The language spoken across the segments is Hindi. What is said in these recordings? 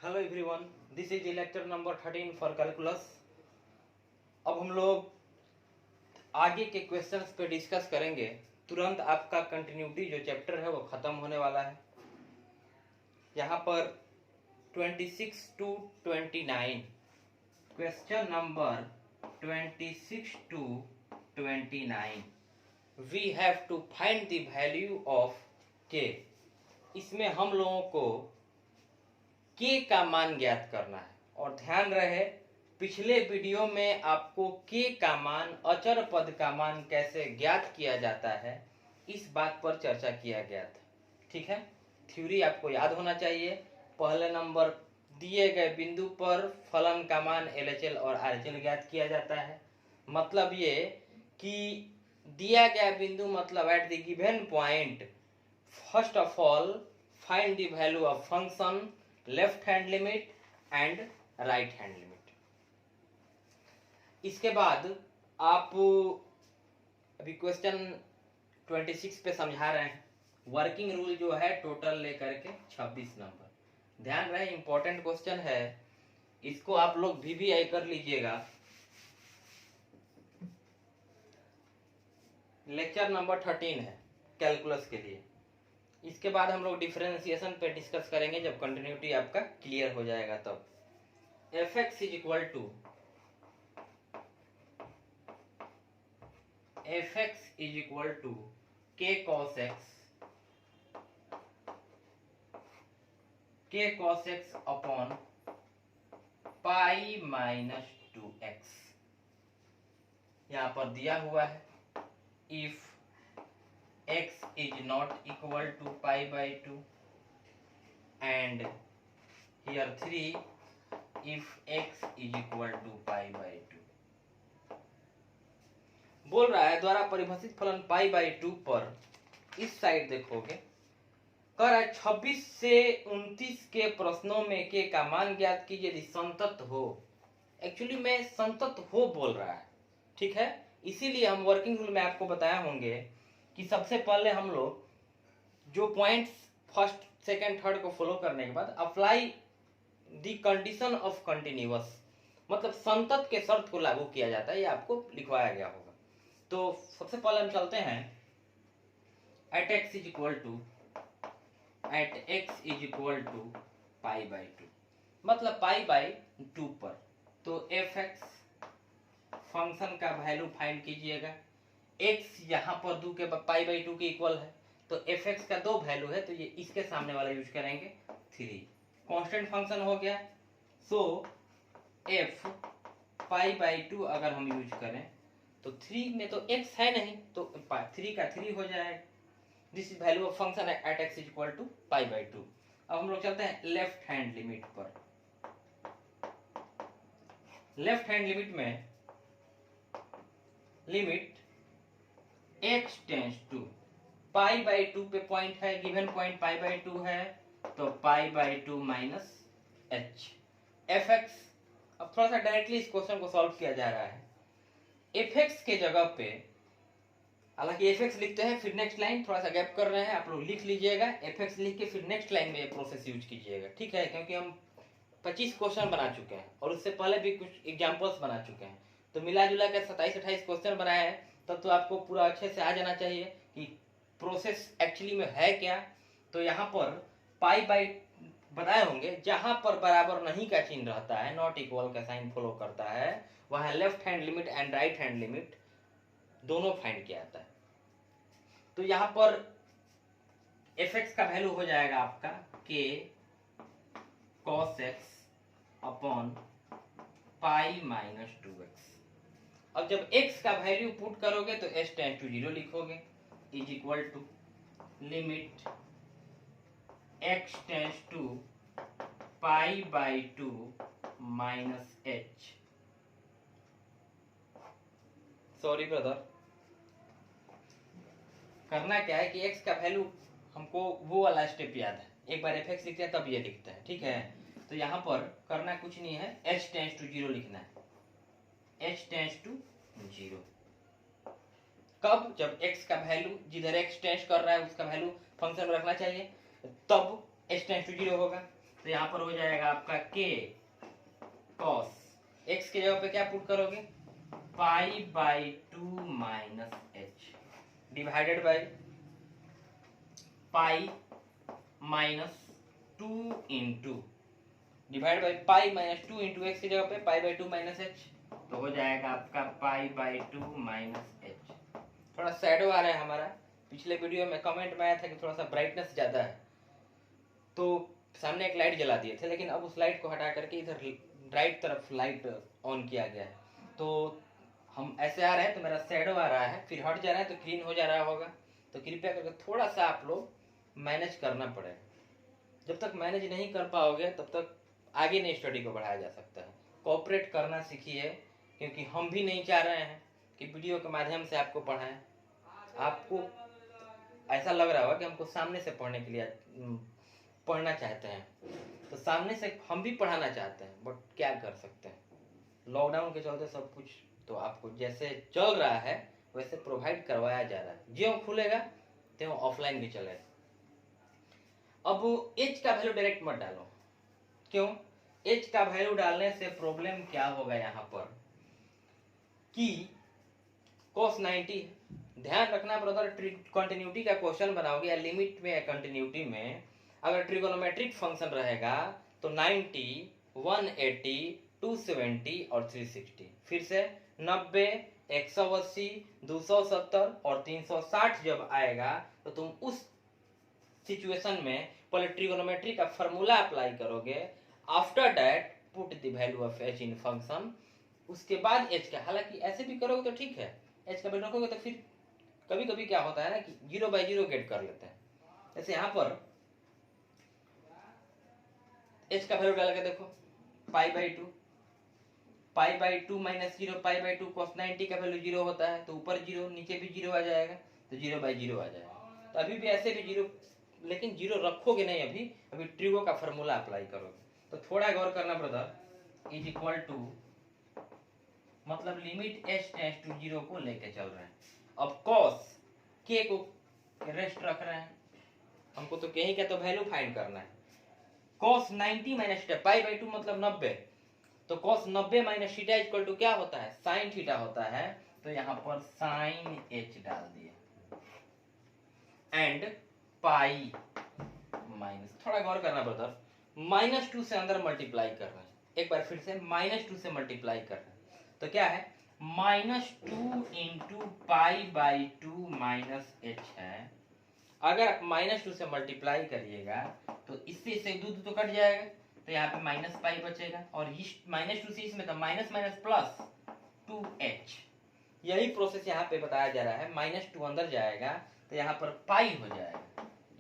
Hello everyone, this is lecture number 13 for calculus. अब हम लोग आगे के क्वेश्चंस पे डिस्कस करेंगे। तुरंत आपका कंटिन्यूटी जो चैप्टर है वो खत्म होने वाला है। यहाँ पर 26 to 29, question number 26 to 29, we have to find the value of k. इसमें हम लोगों को के का मान ज्ञात करना है। और ध्यान रहे, पिछले वीडियो में आपको के का मान, अचर पद का मान कैसे ज्ञात किया जाता है इस बात पर चर्चा किया गया था। ठीक है, थ्योरी आपको याद होना चाहिए। पहले नंबर दिए गए बिंदु पर फलन का मान LHL और RHL ज्ञात किया जाता है। मतलब ये कि दिया गया बिंदु मतलब at the given point, first of all find the value of function, left hand limit and right hand limit. इसके बाद आप अभी क्वेश्चन 26 पे समझा रहे हैं। वर्किंग रूल जो है टोटल लेकर के 26 नंबर। ध्यान रहे, इंपॉर्टेंट क्वेश्चन है, इसको आप लोग VVI कर लीजिएगा। लेक्चर नंबर 13 है कैलकुलस के लिए। इसके बाद हम लोग डिफरेंशिएशन पे डिस्कस करेंगे जब कंटिन्यूटी आपका क्लियर हो जाएगा तब। fx is equal to k cos x upon pi minus 2x। यहाँ पर दिया हुआ है if x is not equal to pi by 2 and here 3 if x is equal to pi by 2। बोल रहा है द्वारा परिभाषित फलन पाई बाई 2 पर इस साइड देखोगे, कह रहा है 26 से 29 के प्रश्नों में के का मान ज्ञात कीजिए यदि संतत हो। एक्चुअली में संतत हो बोल रहा है, ठीक है। इसीलिए हम वर्किंग रूल में आपको बताया होंगे कि सबसे पहले हम लोग जो पॉइंट्स फर्स्ट सेकंड थर्ड को फॉलो करने के बाद apply the condition of continuous, मतलब संतत के शर्त को लागू किया जाता है, ये आपको लिखवाया गया होगा। तो सबसे पहले हम चलते हैं at x is equal to pi by 2, मतलब पाई बाई 2 पर। तो fx फंक्शन का वैल्यू फाइंड कीजिएगा। x यहाँ पर 2 के पाई बाई 2 के इक्वल है, तो fx का 2 वैल्यू है, तो ये इसके सामने वाला यूज करेंगे 3। कांस्टेंट फंक्शन हो गया। सो f पाई बाई 2 अगर हम यूज करें तो 3 में तो x है नहीं, तो 3 का 3 हो जाएगा। This is value of function at x is equal to pi by 2। अब हम लोग चलते हैं लेफ्ट हैंड लिमिट पर। लेफ्ट हैंड लिमिट में limit x tends to pi by 2 पे पॉइंट है, गिवन पॉइंट पाई बाई 2 है, तो पाई बाई 2 माइनस h fx। अब थोड़ा सा डायरेक्टली इस क्वेश्चन को सॉल्व किया जा रहा है। fx के जगह पे, हालांकि fx लिखते हैं फिर नेक्स्ट लाइन थोड़ा सा गैप कर रहे हैं, आप लोग लिख लीजिएगा। fx लिख के फिर नेक्स्ट लाइन में ये प्रोसेस यूज कीजिएगा, ठीक है, क्योंकि हम 25 क्वेश्चन बना चुके हैं और उससे पहले भी कुछ एग्जांपल्स बना चुके हैं, तो मिला जुला कर 27-28 क्वेश्चन बनाए हैं। तब तो आपको पूरा अच्छे से आ जाना चाहिए कि प्रोसेस एक्चुअली में है क्या। तो यहाँ पर पाई बाई बताए होंगे, जहां पर बराबर नहीं का चिन्ह रहता है, नॉट इक्वल का साइन फॉलो करता है, वहां left hand limit and right hand limit दोनों फाइंड किया जाता है। तो यहाँ पर fx का वैल्यू हो जाएगा आपका k cos x upon pi minus 2x। अब जब x का वैल्यू पुट करोगे तो s टेंस टू 0 लिखोगे, is equal to limit x tends to pi by 2 minus h। Sorry brother, करना क्या है कि x का वैल्यू हमको वो वाला स्टेप याद है, एक बार fx लिखते हैं तब ये लिखते हैं, ठीक है। तो यहाँ पर करना कुछ नहीं है, h टेंस टू 0 लिखना है, h टेंस टू 0। कब? जब x का वैल्यू जिधर x टेंस कर रहा है उसका वैल्यू फंक्शन में रखना चाहिए, तब h टेंस टू 0 होगा। तो यहाँ पर हो जाएगा आपका k cos x की जगह पे क्या पुट करोगे, π/2 minus h divided by pi minus 2 into divide by pi minus 2 into x की जगह पे π/2 माइनस एच, तो हो जाएगा आपका π/2 माइनस एच। थोड़ा शैडो आ रहा है हमारा, पिछले वीडियो में कमेंट में आया था कि थोड़ा सा ब्राइटनेस ज़्यादा है, तो सामने एक लाइट जला दिए थे, लेकिन अब उस लाइट को हटा करके इधर राइट तरफ लाइट ऑन किया गया है, तो हम ऐसे आ रहे हैं तो मेरा शैडो आ रहा है, फिर हट जा रहा है तो क्लीन हो जा रहा होगा। तो कृपया करके थोड़ा सा आप लोग मैनेज करना पड़ेगा, जब तक मैनेज नहीं कर पाओगे तब तक आगे नहीं स्टडी को बढ़ाया जा सकता है। कोऑपरेट करना सीखिए, क्योंकि हम भी नहीं चाह रहे हैं कि वीडियो के माध्यम से आपको पढ़ाएं। आपको ऐसा लग रहा होगा कि हमको सामने से पढ़ने के लिए पढ़ना चाहते हैं, तो सामने से हम भी पढ़ाना चाहते हैं, बट क्या कर सकते हैं, लॉकडाउन के चलते सब कुछ तो आपको जैसे चल रहा है वैसे प्रोवाइड करवाया जा रहा है। ज्यों खुलेगा त्यों ऑफलाइन भी चलेगा। अब एच का वैल्यू डायरेक्ट मत डालो, क्यों? एच का वैल्यू डालने से प्रॉब्लम क्या होगा यहाँ पर कि cos 90, ध्यान रखना ब्रदर, कंटिन्यूटी का क्वेश्चन बनाओगे या लिमिट में या कंटिन्यूटी में अगर ट्रिगोनोमेट्रिक फंक्शन रहेगा तो 90, 180, 270 और 360, फिर से 90, 180, 270 और 360 जब आएगा तो तुम उस सिचुएशन में पहले ट्रिगोनोमेट्री का फॉर्मूला अप्लाई करोगे, after that put the value of H in function, उसके बाद एच का, हालांकि ऐसे भी करोगे तो ठीक है, एच का वैल्यू रखोगे तो फिर कभी कभी क्या होता है ना कि 0/0 गेट कर लेते हैं। जैसे यहाँ पर एच का वैल्यू डाल के देखो, π/2, π/2 माइनस 0, π/2 cos 90 का वैल्यू 0 होता है, तो ऊपर 0 नीचे भी 0 आ जाएगा, तो 0/0 आ जाएगा। तो अभी भी ऐसे भी 0, लेकिन 0 रखोगे नहीं, अभी ट्रिगो का फॉर्मूला अप्लाई करोगे। तो थोड़ा गौर करना ब्रदर, इज इक्वल टू मतलब लिमिट h टेंड्स टू 0 को लेके चल रहे हैं। अब cos k को रेस्ट रख रहे हैं, हमको तो k ही का तो वैल्यू फाइंड करना है। cos 90 माइनस थीटा, π/2 मतलब 90, तो cos 90 minus theta equal to क्या होता है, sin थीटा होता है, तो यहाँ पर sin h डाल दिया एंड पाई माइनस, थोड़ा गौर करना ब्रदर, -2 से अंदर मल्टीप्लाई कर रहे हैं, एक बार फिर से -2 से मल्टीप्लाई कर रहे हैं, तो क्या है -2 इंटू π/2 माइनस एच है। अगर आप -2 से मल्टीप्लाई करिएगा तो इससे दूध तो कट जाएगा, तो यहाँ पे -π बचेगा, और इस -2 से इसमें तो माइनस माइनस प्लस 2h, यही प्रोसेस यहाँ पे बताया जा रहा है। -2 अंदर जाएगा तो यहाँ पर पाई हो जाएगा,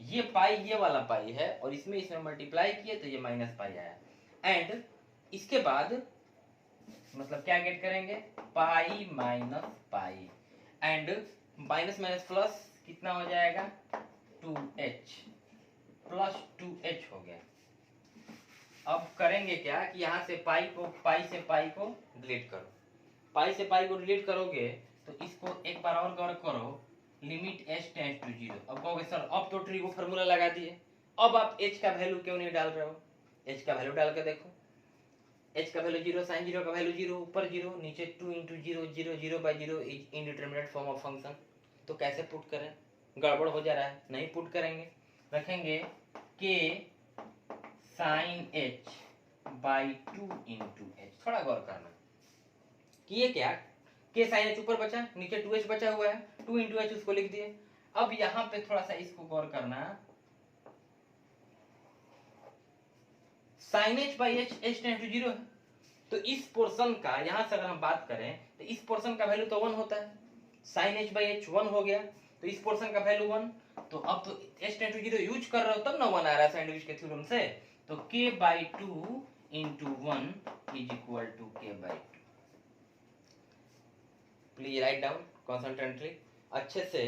ये पाई ये वाला पाई है, और इसमें मल्टीप्लाई किए तो ये -π आया, एंड इसके बाद मतलब क्या गेट करेंगे, pi minus pi, and minus minus plus कितना हो जाएगा, 2h प्लस 2h हो गया। अब करेंगे क्या कि यहाँ से पाई से पाई को डिलीट करो, पाई से पाई को डिलीट करोगे तो इसको एक बार और गौर करो, लिमिट h टेंड्स टू 0। अब कहोगे सर अब तो ट्रिगो फॉर्मूला लगा दिए, अब आप h का वैल्यू क्यों नहीं डाल रहे हो? h का वैल्यू डाल के देखो, h का वैल्यू 0, sin 0 का वैल्यू 0, ऊपर 0 नीचे 2 into 0, 0 0/0 is indeterminate form of function. तो कैसे पुट करें, गड़बड़ हो जा रहा है, नहीं पुट करेंगे, रखेंगे k sin h/2 into h। थोड़ा गौर करना कि ये क्या, k sin h ऊपर बचा, नीचे 2h बचा हुआ है, 2 इंटू h उसको लिख दिए। अब यहाँ पे थोड़ा सा इसको गौर करना, sin h/h h tends to 0 है, तो इस पोर्शन का यहाँ से अगर हम बात करें तो इस पोर्शन का वैल्यू तो 1 होता है, sin h/h 1 हो गया, तो इस पोर्शन का वैल्यू 1, तो अब तो h टेंड्स टू 0 यूज कर रहे हो तब ना 1 आ रहा है सैंडविच के थ्योरम से, तो k/2 into 1 is equal to k/2। Please write down concentratedly, अच्छे से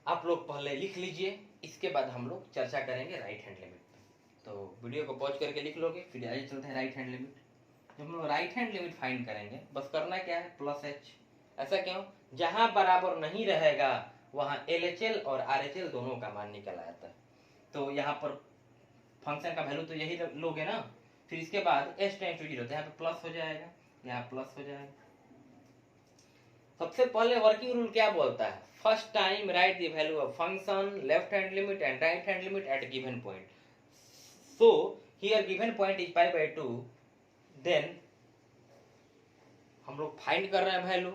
आप लोग पहले लिख लीजिए, इसके बाद हम लोग चर्चा करेंगे राइट हैंड लिमिट। तो वीडियो को पॉज करके लिख लोगे, फिर आगे चलते हैं राइट हैंड लिमिट। जब हम लोग राइट हैंड लिमिट फाइंड करेंगे, बस करना क्या है, प्लस h। ऐसा क्यों, जहां बराबर नहीं रहेगा वहां LHL और RHL दोनों का मान निकल आता है। तो यहाँ पर फंक्शन का वैल्यू तो यही लोगे ना। फिर इसके बाद एच टेंड्स टू जीरो, तो यहाँ पे प्लस हो जाएगा, यहाँ प्लस हो जाएगा। सबसे पहले वर्किंग रूल क्या बोलता है, first time write the value of function left hand limit and right hand limit at given point. So here given point is pi by 2, then हम लोग फाइंड कर रहे हैं वैल्यू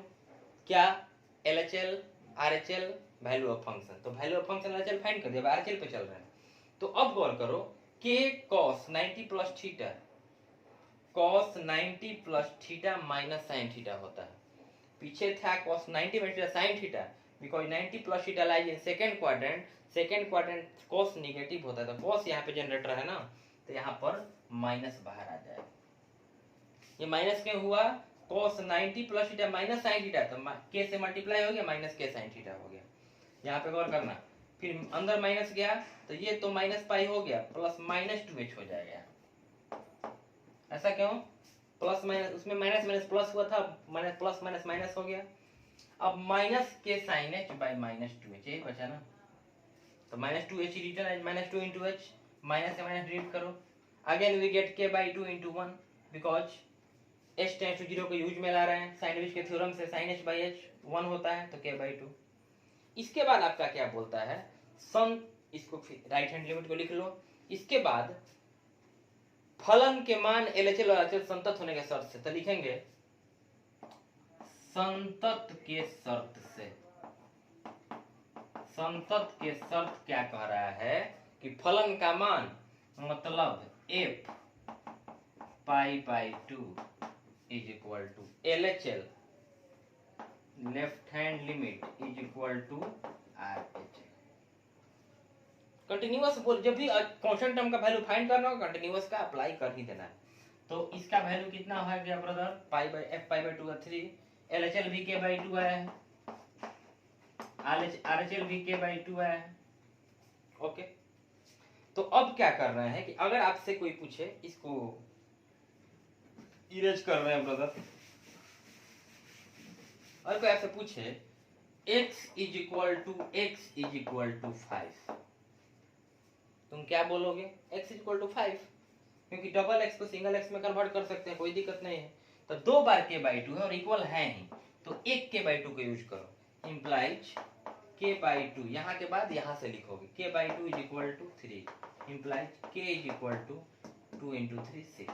क्या, LHL RHL value of function. तो value of function LHL find कर दिया, RHL पे चल रहे हैं। तो अब गौर करो k cos 90 plus theta, cos 90 plus theta minus sine theta होता है। पीछे था cos 90 minus sine theta, because 90 plus theta lies in second quadrant, second quadrant cos negative होता है, तो cos यहाँ पे जनरेटर है ना, तो यहाँ पर माइनस बाहर आ जाएगा। ये माइनस क्यों हुआ, cos 90 plus theta minus sine theta, तो k से मल्टीप्लाई हो गया, माइनस k साइन थीटा हो गया। यहाँ पे गौर करना, फिर अंदर माइनस गया तो ये तो माइनस पाई हो गया, प्लस माइनस 2h हो जाएगा। ऐसा क्यों, प्लस माइनस, उसमें माइनस माइनस प्लस हुआ था, माइनस प्लस माइनस माइनस हो गया। अब minus k sine h by minus 2h, यही बचा ना, तो minus 2h return as minus 2 into h, minus से माइनस डिलीट करो, again we get k by 2 into 1, because h tends to 0 को यूज में ला रहे हैं, साइनविच के थ्योरम से sin h बाई h 1 होता है, तो k बाई 2। इसके बाद आपका क्या बोलता है, सम, इसको राइट हैंड लिमिट को लिख लो। इसके बाद फलन के मान LHL और RHL संतत होने के शर्त से, तो लिखेंगे संतत के शर्त से। संतत के शर्त क्या कह रहा है कि फलन का मान मतलब f pi by 2 is equal to LHL left hand limit is equal to RHL। Continuous बोल, जब भी कांस्टेंट टर्म का वैल्यू फाइंड करना हो कंटिन्यूअस का अप्लाई कर ही देना है। तो इसका वैल्यू कितना हो गया brother, pi by f pi by 2 का 3, LHL भी k बाई 2 आया है, RHL भी k बाई 2 आया है। ओके, तो अब क्या कर रहे हैं कि अगर आपसे कोई पूछे, इसको इरेज कर रहे हैं ब्रदर, और कोई आपसे पूछे x इज इक्वल टू 5, तुम क्या बोलोगे, x इज इक्वल टू 5, क्योंकि डबल x को सिंगल x में कन्वर्ट कर सकते हैं, कोई दिक्कत नहीं है। तो 2 बार k बाई 2 है और इक्वल है ही, तो एक k बाई 2 को यूज करो, इंप्लाइज k बाई 2, यहाँ के बाद यहाँ से लिखोगे k by 2 is equal to 3, implies k is equal to 2 into 3 6।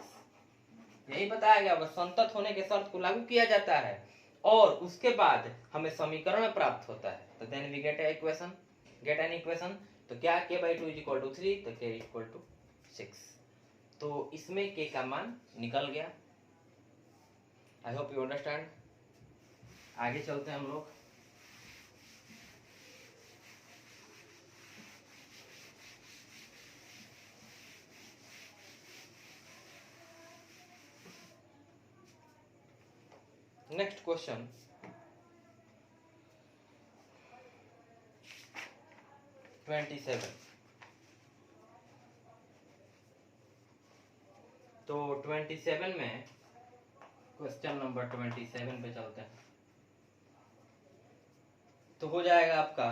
यही बताया गया, बस संतत होने के शर्त को लागू किया जाता है और उसके बाद हमें समीकरण प्राप्त होता है। तो then we get an equation. तो क्या k by 2 is equal to 3, तो k इक्वल टू 6। तो इसमें k का मान निकल गया। I hope you understand. आगे चलते हैं हम लोग। नेक्स्ट क्वेश्चन, तो 27 में क्वेश्चन नंबर 27 पे चलते हैं। तो हो जाएगा आपका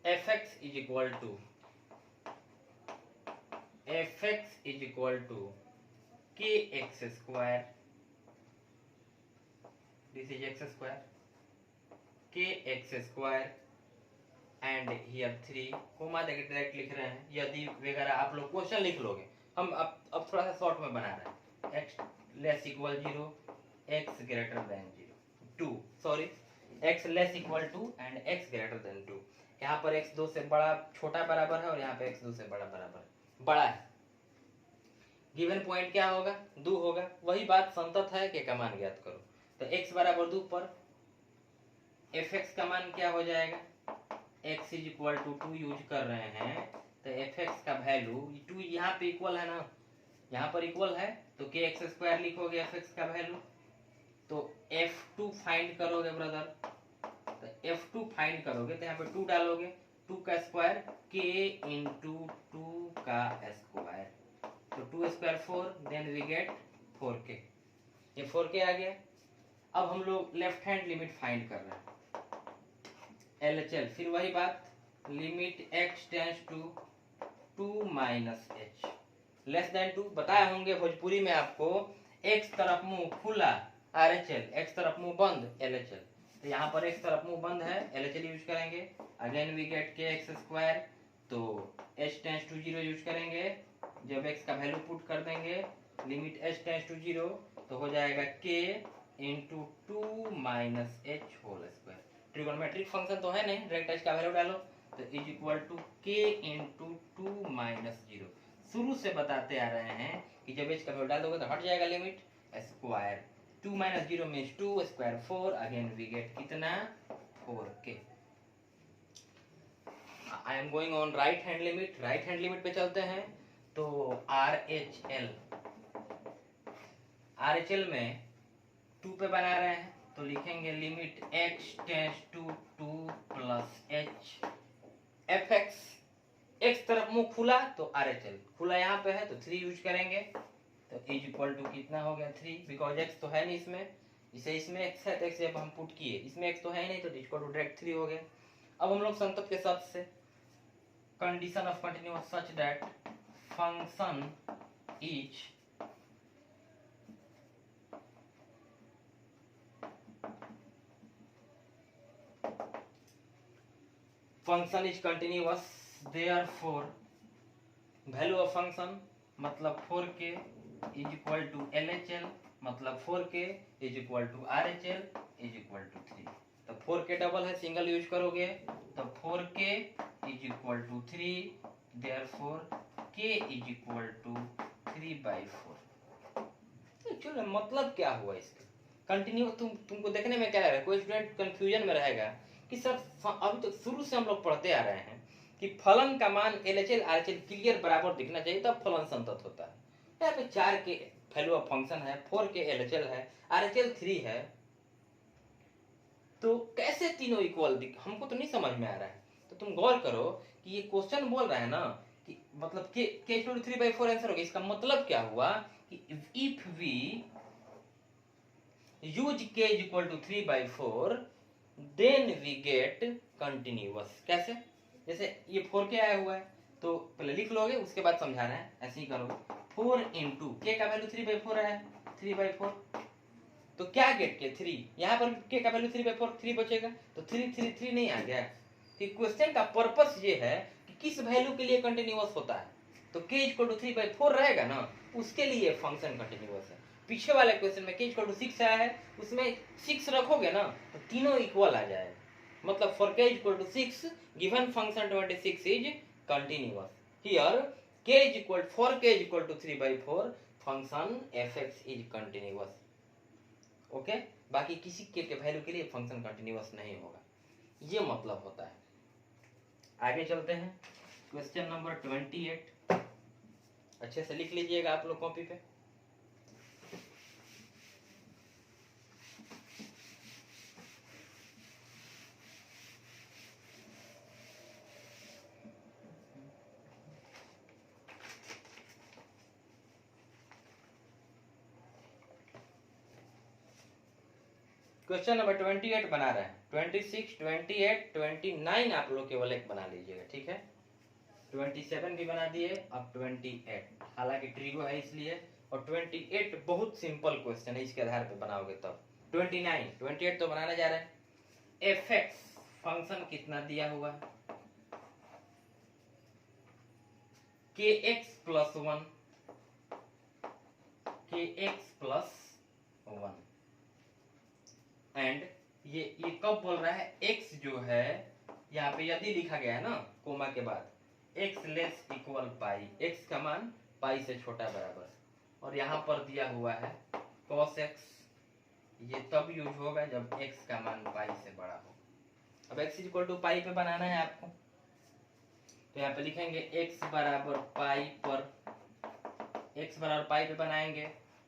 fx is equal to kx square, this is x square, kx square and here 3 comma देके डायरेक्ट लिख रहे हैं, यदि वगैरह आप लोग क्वेश्चन लिख लोगे, हम अब थोड़ा सा शॉर्ट में बना रहे हैं। x less equal 0, x greater than 2, sorry x less equal to and x greater than 2। यहाँ पर x 2 से बड़ा छोटा बराबर है और यहाँ पे x 2 से बड़ा बराबर है, बड़ा है। गिवन पॉइंट क्या होगा, 2 होगा। वही बात संतत है, के का मान ज्ञात करो। तो x बराबर 2 पर fx का मान क्या हो जाएगा, x is equal to 2 use कर रहे हैं, तो fx का वैल्यू 2 यहाँ पे इक्वल है ना, यहाँ पर इक्वल है, तो kx स्क्वायर लिखोगे fx का वैल्यू। तो f2 फाइंड करोगे ब्रदर, तो f2 फाइंड करोगे तो यहाँ पे 2 डालोगे, 2 का स्क्वायर k इंटू 2 का स्क्वायर, तो 2 square 4, then we gate 4k, ये 4k आ गया। अब हम लोग लेफ्ट हैंड लिमिट फाइंड कर रहे हैं, LHL, फिर वही बात, limit x tends to two minus h less than 2। बताए होंगे भोजपुरी में आपको, एक्स तरफ मुंह खुला RHL, एक्स तरफ मुंह बंद LHL। तो यहाँ पर एक्स तरफ मुंह बंद है, LHL यूज करेंगे। अगेन वी गेट के एक्स स्क्वायर, तो h टेंस टू 0 यूज करेंगे। जब x का वैल्यू पुट कर देंगे, लिमिट h टेंस टू 0, तो हो जाएगा k into 2 minus h whole square. Trigonometric function तो है नहीं, डायरेक्ट h का वैल्यू डालो, तो is equal to k into 2 minus 0। शुरू से बताते आ रहे हैं कि जब h का वैल्यू डाल दोगे तो हट जाएगा limit square. 2 minus 0 means 2, square 4, again we get कितना 4k। I am going on right hand limit. Right hand limit पे चलते हैं, तो RHL में 2 पे बना रहे हैं, तो लिखेंगे limit x tends to 2 plus h f x. X तरफ मुंह खुला तो RHL खुला यहाँ पे है तो 3 यूज करेंगे, तो इज इक्वल टू कितना हो गया 3, बिकॉज x तो है नहीं इसमें, इसे इसमें x है तो x जब हम पुट किए, इसमें x तो है ही नहीं, तो इक्वल टू डायरेक्ट 3 हो गया। अब हम लोग संतत के शब्द से, condition of continuous such that function is function is continuous, therefore value of function मतलब 4k is equal to LHL, मतलब 4k is equal to RHL is equal to 3। तो 4k डबल है, सिंगल यूज करोगे तो 4k is equal to 3, therefore k is equal to 3/4। Actually मतलब क्या हुआ इसका? कंटिन्यू तुमको देखने में क्या लग रहा है? कोई स्टूडेंट कंफ्यूजन में रहेगा कि सर अभी तो शुरू से हम लोग पढ़ते आ रहे हैं कि फलन का मान LHL RHL क्लियर बराबर दिखना चाहिए तब फलन संतत होता है। यहाँ पे 4 के वैल्यू ऑफ फंक्शन है, 4 के LHL है, RHL 3 है, तो कैसे तीनों इक्वल दिख, हमको तो नहीं समझ में आ रहा है। तो तुम गौर करो कि ये क्वेश्चन बोल रहा है ना कि मतलब के 3/4 आंसर होगा। इसका मतलब क्या हुआ कि if we use k is equal to 3/4 then we get continuous। कैसे? जैसे ये 4k आया हुआ है तो पहले लिख लोगे, उसके बाद समझा रहे हैं, ऐसे ही करो। 4 इंटू k का वैल्यू 3/4 है, 3/4, तो क्या गेट के 3, यहाँ पर k का वैल्यू 3/4, 3 बचेगा, तो 3 नहीं आ गया। तो क्वेश्चन का पर्पस ये है कि किस वैल्यू के लिए कंटिन्यूअस होता है, तो k इक्वल टू 3/4 रहेगा ना, उसके लिए फंक्शन कंटिन्यूअस है। पीछे वाले क्वेश्चन में k इक्वल टू 6 आया है, उसमें 6 रखोगे ना तो तीनों इक्वल आ जाएगा। मतलब for k equal to 6 given function 26 is continuous. Here k is equal for k is equal to 3/4 function fx is continuous. Okay, बाकी किसी k के वैल्यू के लिए फंक्शन कंटिन्यूअस नहीं होगा, ये मतलब होता है। आगे चलते हैं, क्वेश्चन नंबर 28 अच्छे से लिख लीजिएगा आप लोग कॉपी पे। क्वेश्चन नंबर 28 बना रहे हैं, 26, 28, 29 आप लोग केवल एक बना लीजिएगा, ठीक है। 27 भी बना दिए, अब 28, हालांकि ट्रिगो है इसलिए, और 28 बहुत सिंपल क्वेश्चन है, इसके आधार पे बनाओगे तब। 28 तो बनाने जा रहे हैं। fx फंक्शन कितना दिया हुआ है, kx plus 1, kx plus 1, and ये कब बोल रहा है, x जो है यहाँ पे यदि लिखा गया है ना कोमा के बाद, x less equal pi, x का मान पाई से छोटा बराबर, और यहाँ पर दिया हुआ है cos x, ये तब यूज होगा जब x का मान पाई से बड़ा हो। अब x इक्वल टू पाई पे बनाना है आपको, तो यहाँ पे लिखेंगे x बराबर पाई पर, x बराबर पाई पे बनाएंगे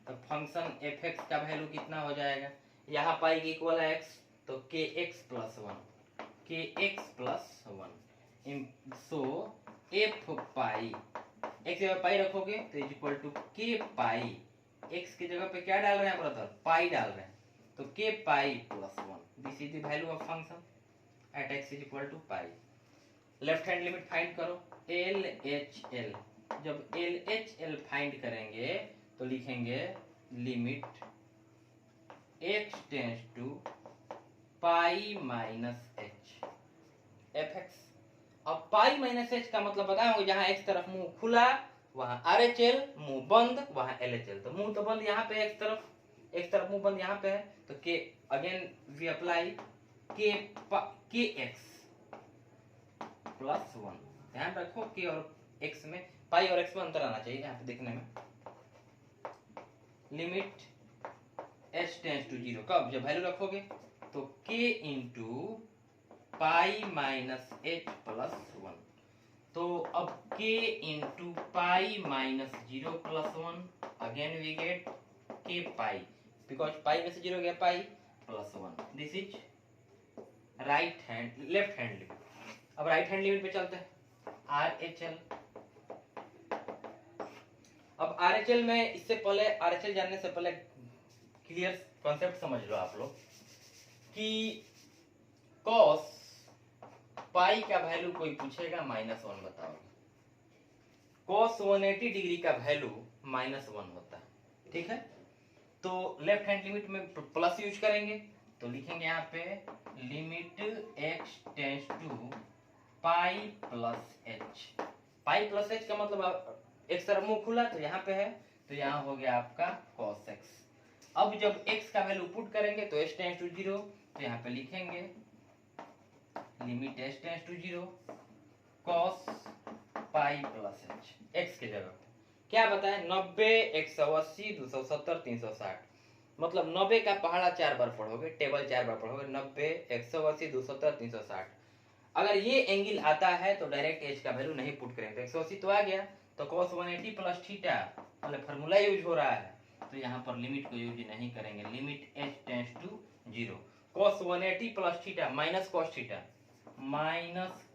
तो फंक्शन fx का वैल्यू कितना हो जाएगा, यहाँ पाई के इक्वल है x, तो kx plus 1, kx plus 1, so f pi, x जगह पाई रखोगे तो is equal to k pi, x की जगह पे क्या डाल रहे हैं ब्रदर, पाई डाल रहे हैं, तो k pi plus 1, this is the value of function at x is equal to pi. Left hand limit find करो, एल एच एल। जब एल एच एल फाइंड करेंगे तो लिखेंगे limit x tends to pi minus h f x. अब पाई माइनस एच का मतलब बताया होगा, जहां x तरफ मुंह खुला वहां आर एच एल, मुंह बंद वहां एल एच एल। तो मुंह तो बंद यहाँ पे x तरफ मुंह बंद यहाँ पे है, तो के अगेन वी अप्लाई के एक्स प्लस 1। ध्यान रखो के और x में, पाई और x में अंतर आना चाहिए यहाँ पे देखने में। लिमिट h टेंस टू 0, कब? जब वैल्यू रखोगे तो k into pi minus h plus 1। तो अब k into pi minus 0 plus 1, again we get k pi, because pi में से 0 गया pi plus 1। This is left hand limit. अब राइट हैंड लिमिट पे चलते हैं, आर एच एल। अब आर एच एल में इससे पहले, आर एच एल जानने से पहले क्लियर कॉन्सेप्ट समझ लो आप लोग कि कॉस पाई का वैल्यू कोई पूछेगा -1 बताओगे, कॉस 180 डिग्री का वैल्यू -1 होता है, ठीक है। तो लेफ्ट हैंड लिमिट में प्लस यूज करेंगे, तो लिखेंगे यहाँ पे limit x tends to pi plus h. Pi plus h का मतलब एक तरफ मुंह खुला तो यहाँ पे है, तो यहाँ हो गया आपका cos x। अब जब x का वैल्यू पुट करेंगे तो h टेंस टू 0, तो यहाँ पे लिखेंगे limit h tends to 0 cos pi plus h, x की जगह क्या बताए 90, 180, 270, 360। मतलब 90 का पहाड़ा 4 बार पढ़ोगे, टेबल 4 बार पढ़ोगे, 90, 180, 270, 360। अगर ये एंगल आता है तो डायरेक्ट एच का वैल्यू नहीं पुट करेंगे, 180 तो आ गया, तो cos 180 प्लस थीटा वाला फार्मूला यूज हो रहा है, तो यहाँ पर लिमिट को यूज नहीं करेंगे। Limit h tends to 0 cos 180 plus theta minus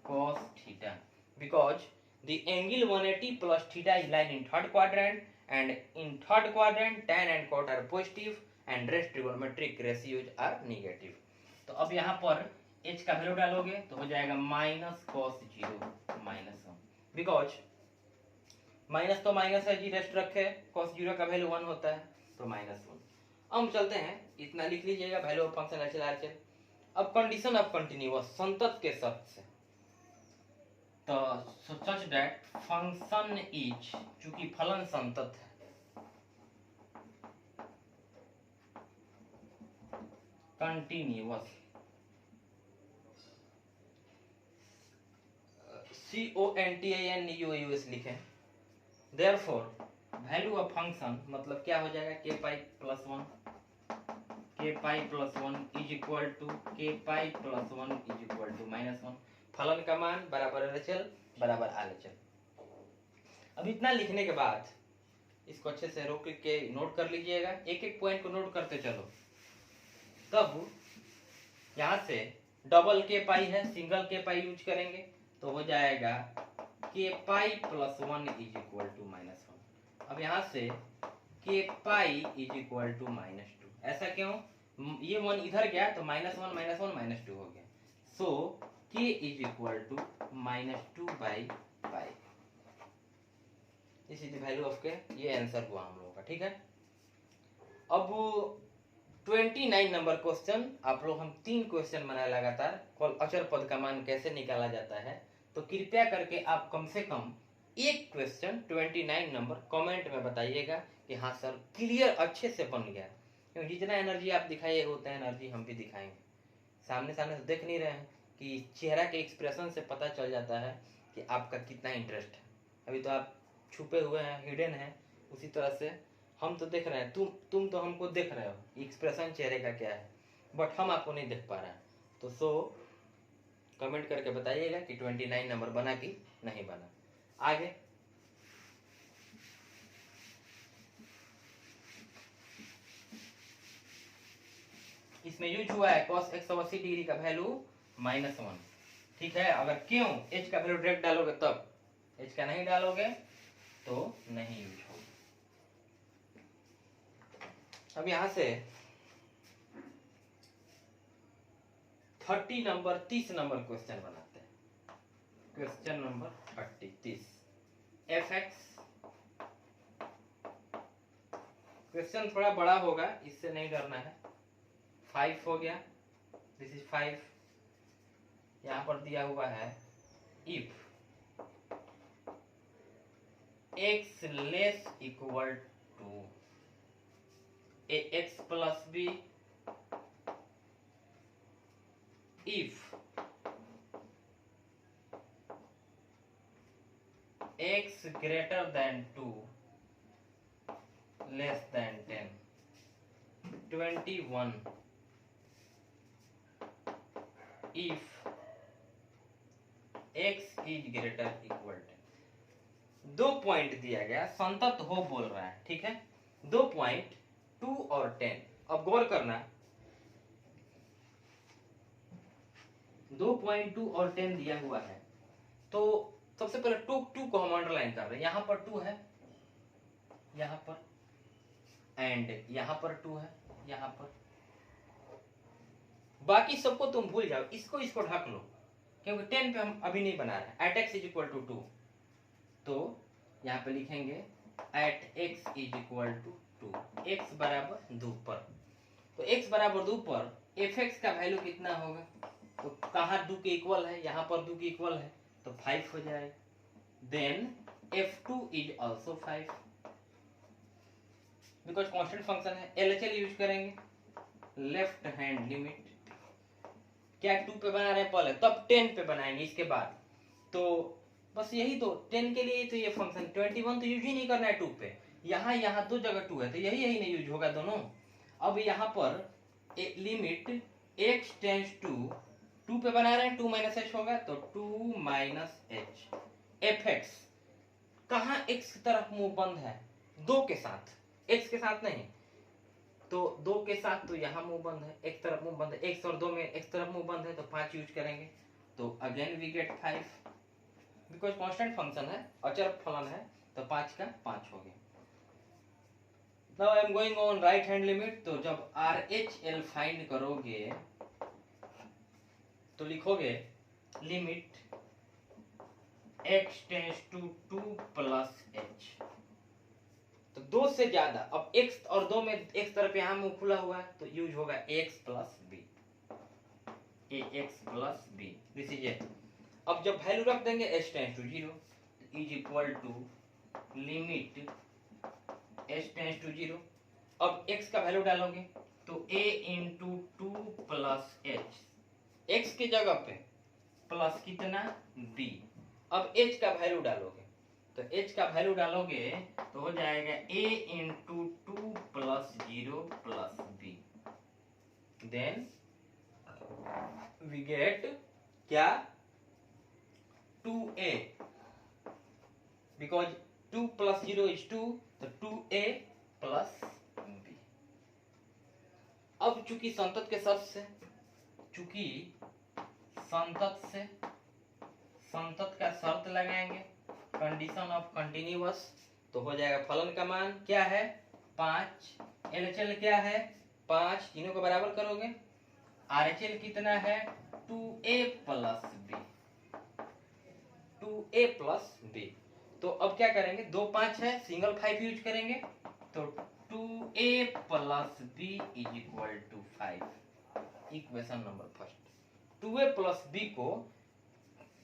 cos theta, because the angle 180 plus theta is lying in third quadrant, and in third quadrant tan and cot are positive and rest trigonometric ratios are negative। तो अब यहाँ पर h का वैल्यू डालोगे तो हो जाएगा माइनस cos 0 -1, बिकॉज माइनस तो माइनस है जी, रेस्ट रखे, cos 0 का वैल्यू 1 होता है तो -1। हम चलते हैं, इतना लिख लीजिएगा value of function H L R H L. अब कंडीशन ऑफ कंटिन्यूअस संतत के शर्त से, तो सच दैट फंक्शन इज, चूंकि फलन संतत है, कंटिन्यूअस, CONTINUOUS लिखें। देयरफॉर वैल्यू ऑफ फंक्शन मतलब क्या हो जाएगा, k pi plus 1 is equal to k pi plus 1 is equal to -1। फलन का मान बराबर LHL बराबर RHL। अब इतना लिखने के बाद इसको अच्छे से रोक के नोट कर लीजिएगा, एक एक पॉइंट को नोट करते चलो। तब यहाँ से डबल के पाई है, सिंगल के पाई यूज करेंगे तो हो जाएगा k pi plus 1 is equal to -1। अब यहाँ से के पाई इज इक्वल टू -2। ऐसा क्यों? ये 1 इधर गया तो -1 -2 हो गया, so k is equal to -2 by pi. This is the value of k. ये आंसर हुआ हम लोगों का, ठीक है। अब 29 नंबर क्वेश्चन, आप लोग हम 3 क्वेश्चन बनाए लगातार, अचर पद का मान कैसे निकाला जाता है, तो कृपया करके आप कम से कम एक क्वेश्चन 29 नंबर कमेंट में बताइएगा कि हाँ सर क्लियर अच्छे से बन गया। क्योंकि जितना एनर्जी आप दिखाइए उतना एनर्जी हम भी दिखाएंगे। सामने सामने से देख नहीं रहे हैं कि चेहरा के एक्सप्रेशन से पता चल जाता है कि आपका कितना इंटरेस्ट है। अभी तो आप छुपे हुए हैं, हिडन है, उसी तरह से हम तो देख रहे हैं, तुम तो हमको देख रहे हो, एक्सप्रेशन चेहरे का क्या है, बट हम आपको नहीं देख पा रहे हैं। तो सो कमेंट करके बताइएगा कि 29 नंबर बना कि नहीं बना। आगे इसमें यूज हुआ है cos 180 डिग्री का वैल्यू -1, ठीक है। अगर क्यों h का वैल्यू डायरेक्ट डालोगे तब, h का नहीं डालोगे तो नहीं यूज होगा। अब यहां से 30 नंबर क्वेश्चन बनाते हैं। क्वेश्चन नंबर 30 fx, क्वेश्चन थोड़ा बड़ा होगा, इससे नहीं डरना है। 5 हो गया, दिस इज 5, यहां पर दिया हुआ है if x less equal to ax plus b, if x greater than 2 less than 10, 21 if x is greater equal to, दो पॉइंट दिया गया, संतत हो बोल रहा है, ठीक है। 2 पॉइंट 2 और 10, अब गौर करना, 2 पॉइंट 2 और 10 दिया हुआ है, तो सबसे पहले 2 को हम अंडरलाइन कर रहे हैं। यहां पर 2 है, यहां पर, एंड यहां पर 2 है, यहां पर। बाकी सबको तुम भूल जाओ, इसको ढक लो, क्योंकि 10 पे हम अभी नहीं बना रहे। At x is equal to 2, तो यहाँ पे लिखेंगे at x is equal to 2, x बराबर 2 पर। तो x बराबर 2 पर fx का वैल्यू कितना होगा, तो कहाँ 2 के इक्वल है, यहाँ पर 2 के इक्वल है, तो 5 हो जाएगा। Then f2 is also 5, because constant function है। LHL यूज करेंगे, लेफ्ट हैंड लिमिट, क्या 2 पे बना रहे हैं पहले, तब 10 पे बनाएंगे इसके बाद। तो बस यही तो 10 के लिए तो ये फंक्शन, 21 तो यूज ही नहीं करना है 2 पे, यहाँ 2 जगह 2 है, तो यही नहीं यूज होगा दोनों। अब यहाँ पर लिमिट x टेंस टू 2 पे बना रहे हैं, 2 माइनस h होगा, तो 2 माइनस h fx, कहाँ x की तरफ मुंह बंद है, 2 के साथ, x के साथ नहीं, तो 2 के साथ, तो यहाँ मुंह बंद है, एक तरफ मुंह बंद है, x और 2 में एक तरफ मुंह बंद है, तो 5 यूज करेंगे, तो again we get 5, because constant function है, अचर फलन है, तो 5 का 5 हो गया। Now I am going on right hand limit, तो जब RHL फाइंड करोगे तो लिखोगे limit x tends to 2 plus h, तो 2 से ज्यादा, अब x और 2 में एक तरफ यहाँ मुंह खुला हुआ है, तो यूज होगा ax plus b, ax plus b, this is it. अब जब वैल्यू रख देंगे h tends to 0 is equal to limit h tends to 0, अब x का वैल्यू डालोगे तो a into 2 plus h, x की जगह पे प्लस कितना b, अब h का वैल्यू डालोगे, तो h का वैल्यू डालोगे तो हो जाएगा a into 2 plus 0 plus b, then we get क्या 2a, because 2 plus 0 is 2, तो 2a plus b। अब चूंकि संतत के शर्त से, चूंकि संतत का शर्त लगाएंगे, कंडीशन ऑफ कंटिन्यूअस, तो हो जाएगा फलन का मान क्या है 5, LHL क्या है 5, तीनों को बराबर करोगे, RHL कितना है 2a plus b, 2a plus b। तो अब क्या करेंगे, 2 5 है, सिंगल 5 यूज करेंगे, तो 2a plus b is equal to 5, equation number first. 2a plus b को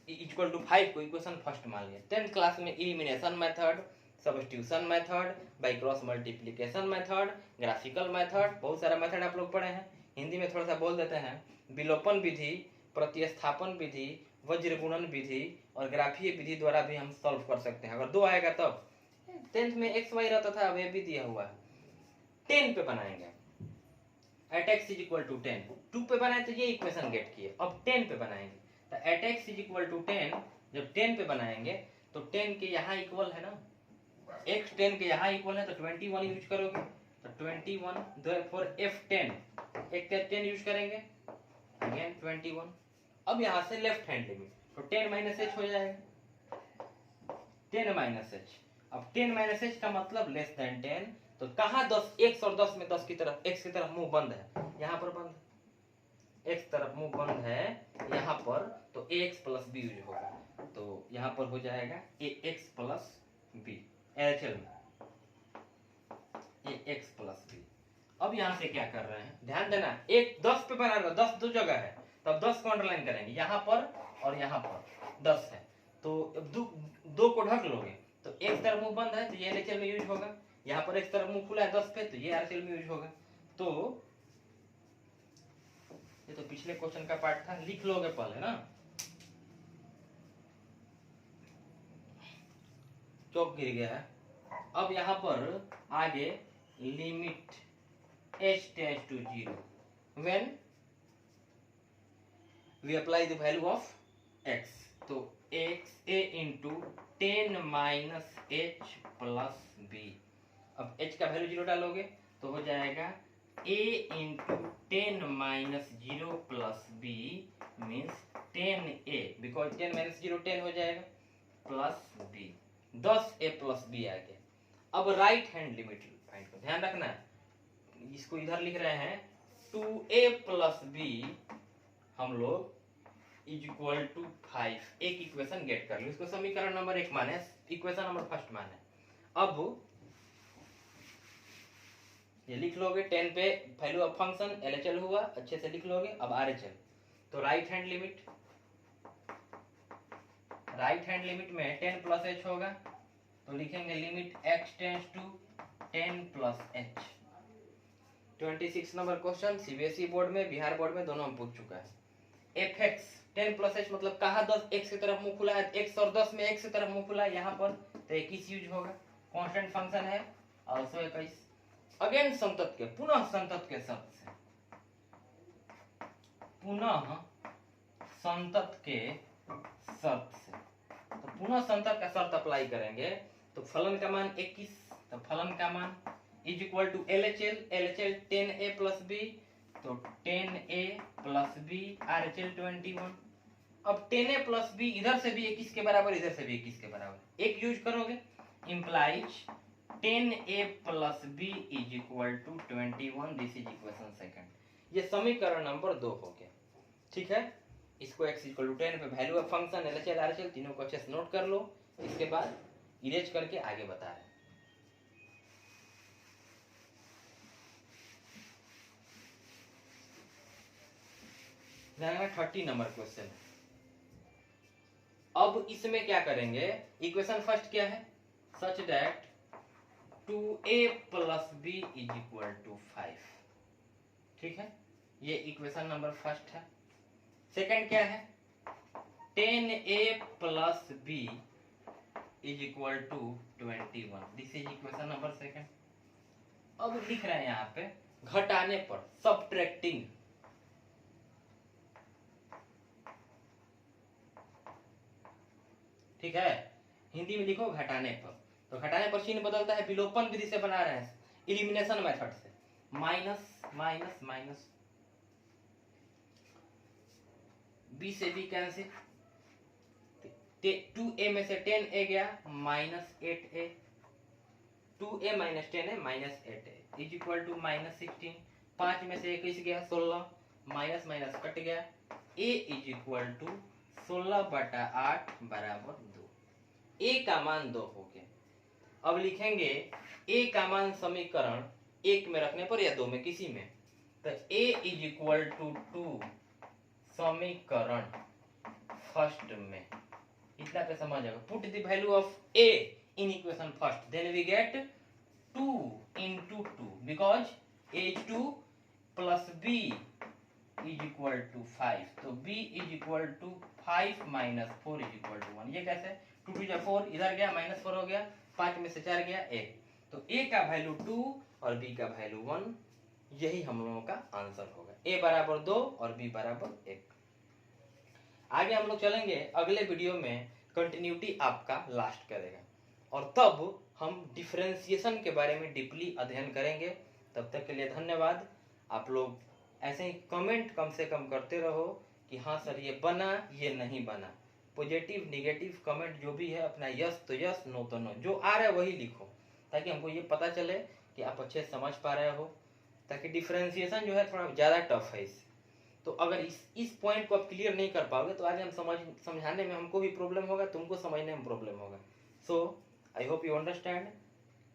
इक्वल टू 5 को इक्वेशन फर्स्ट मान लिया। 10th क्लास में elimination method, substitution method, by cross multiplication method, graphical method, बहुत सारा मेथड आप लोग पढ़े हैं, हिंदी में थोड़ा सा बोल देते हैं, विलोपन विधि, प्रतिस्थापन विधि, वज्र गुणन विधि और ग्राफीय विधि द्वारा भी हम सॉल्व कर सकते हैं। अगर 2 आएगा तब, 10th में एक्स वाई रहता था, अब ये भी दिया हुआ है। 10 पे बनाएंगे, at x is equal to 10, 2 पे बनाए तो ये इक्वेशन गेट किए, अब 10 पे बनाएंगे, तो at x is equal to 10, जब 10 पे बनाएंगे तो 10 के यहाँ इक्वल है ना, x 10 के यहाँ इक्वल है, तो 21 यूज करोगे, तो 21 देयरफॉर f10, एक 10 यूज करेंगे, अगेन 21। अब यहाँ से लेफ्ट हैंड लिमिट, तो 10 माइनस h हो जाएगा, 10 माइनस h, अब 10 माइनस h का मतलब लेस देन 10, तो कहाँ 10, x और 10 में 10 की तरफ, x की तरफ मुंह बंद है, यहाँ पर बंद है, x तरफ मुंह बंद है यहाँ पर, तो ax प्लस b यूज होगा, तो यहाँ पर हो जाएगा ए एक्स प्लस बी, एलएचएल में ए एक्स प्लस बी। अब यहाँ से क्या कर रहे हैं, ध्यान देना, एक 10 पे बना रहा, 10 दो जगह है, तब 10 को अंडरलाइन करेंगे, यहाँ पर और यहाँ पर 10 है, तो अब दो को ढक लोगे तो एक तरफ मुंह बंद है तो ये एलएचएल में यूज होगा, यहाँ पर एक तरफ मुंह खुला है 10 पे तो ये आरएचएल में यूज होगा। तो ये तो पिछले क्वेश्चन का पार्ट था, लिख लोगे पहले ना, चौक गिर गया है। अब यहाँ पर आगे limit h tends to 0 when we apply the value of x, तो x a into 10 minus h plus b। अब h का वैल्यू 0 डालोगे तो हो जाएगा a into 10 minus 0 plus b means 10a, because 10 minus 0 10 हो जाएगा, plus b, 10a plus b आ गया। अब राइट हैंड लिमिट फाइंड करो, ध्यान रखना है, इसको इधर लिख रहे हैं 2a plus b, हम लोग इज इक्वल टू 5, एक इक्वेशन गेट कर लो, इसको समीकरण नंबर 1 माने, इक्वेशन नंबर फर्स्ट माने। अब ये लिख लोगे, 10 पे वैल्यू ऑफ फंक्शन एलएचएल हुआ, अच्छे से लिख लोगे। अब आरएचएल, तो राइट हैंड लिमिट में 10 प्लस एच होगा, तो लिखेंगे limit x tends to 10 plus एच। 26 नंबर क्वेश्चन सीबीएसई बोर्ड में, बिहार बोर्ड में, दोनों में पूछ चुका है। एफ एक्स 10 प्लस एच मतलब कहा 10 x की तरफ मुंह खुला है, x और 10 में x की तरफ मुंह खुला है, यहाँ पर तो 21 यूज होगा, कांस्टेंट फंक्शन है, ऑल्सो 21। अगेन संतत के, पुनः संतत के शर्त से, पुनः संतत के शर्त से, तो पुनः संतत का शर्त अप्लाई करेंगे तो फलन का मान 21, तो फलन का मान is equal to LHL 10a plus b, तो 10a प्लस बी आरएचएल 21। अब 10a प्लस बी इधर से भी 21 के बराबर, इधर से भी 21 के बराबर, एक यूज करोगे, implies 10a plus b is equal to 21, this is equation second. ये समीकरण नंबर 2 हो गया, ठीक है। इसको x इक्वल टू 10 पे value of function LHL RHL तीनों को अच्छे से नोट कर लो, इसके बाद इरेज करके आगे बता रहे हैं। ध्यान रखना 30 नंबर क्वेश्चन। अब इसमें क्या करेंगे, इक्वेशन फर्स्ट क्या है, such that 2a plus b is equal to 5, ठीक है, ये इक्वेशन नंबर फर्स्ट है। सेकंड क्या है, 10a plus b is equal to 21, this is equation number second. अब लिख रहे हैं यहाँ पे घटाने पर, सबट्रैक्टिंग, ठीक है, हिंदी में लिखो घटाने पर, तो घटाने पर चिन्ह बदलता है, विलोपन विधि से बना रहे हैं, एलिमिनेशन मेथड से, माइनस माइनस माइनस, b से b कैंसिल, 2a में से 10a गया, minus 8a, 2a minus 10a minus 8a is equal to minus 16, 5 में से 21 गया 16, माइनस माइनस कट गया, a इज इक्वल टू 16/8 बराबर 2, a का मान 2 हो गया। अब लिखेंगे a का मान समीकरण 1 में रखने पर या 2 में किसी में, तो a इज इक्वल टू 2 समीकरण फर्स्ट में, इतना पे समझ जाएगा। Put the value of a in equation first, then we get 2 into 2 because a is 2 plus b is equal to 5, तो b is equal to 5 minus 4 is equal to 1। ये कैसे, 2 2 जा 4, इधर गया माइनस 4 हो गया, 5 में से 4 गया 1, तो a का वैल्यू 2 और b का वैल्यू 1, यही हम लोगों का आंसर होगा, a बराबर 2 और b बराबर 1। आगे हम लोग चलेंगे, अगले वीडियो में कंटिन्यूटी आपका लास्ट करेगा और तब हम डिफरेंशिएशन के बारे में डीपली अध्ययन करेंगे। तब तक के लिए धन्यवाद। आप लोग ऐसे ही कमेंट कम से कम करते रहो कि हाँ सर ये बना, ये नहीं बना, पॉजिटिव निगेटिव कमेंट जो भी है अपना यस तो यस, नो तो नो, जो आ रहा है वही लिखो, ताकि हमको ये पता चले कि आप अच्छे से समझ पा रहे हो, ताकि डिफरेंशिएशन जो है थोड़ा ज़्यादा टफ है इससे। तो अगर इस पॉइंट को आप क्लियर नहीं कर पाओगे तो आगे हम समझाने में हमको भी प्रॉब्लम होगा, तुमको समझने में प्रॉब्लम होगा। सो आई होप यू अंडरस्टैंड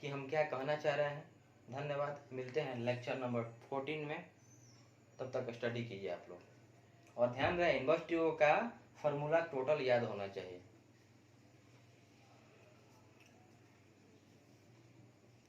कि हम क्या कहना चाह रहे हैं। धन्यवाद, मिलते हैं लेक्चर नंबर 14 में, तब तक स्टडी कीजिए आप लोग। और ध्यान रहे इन्वर्स ट्यूब का फॉर्मूला टोटल याद होना चाहिए।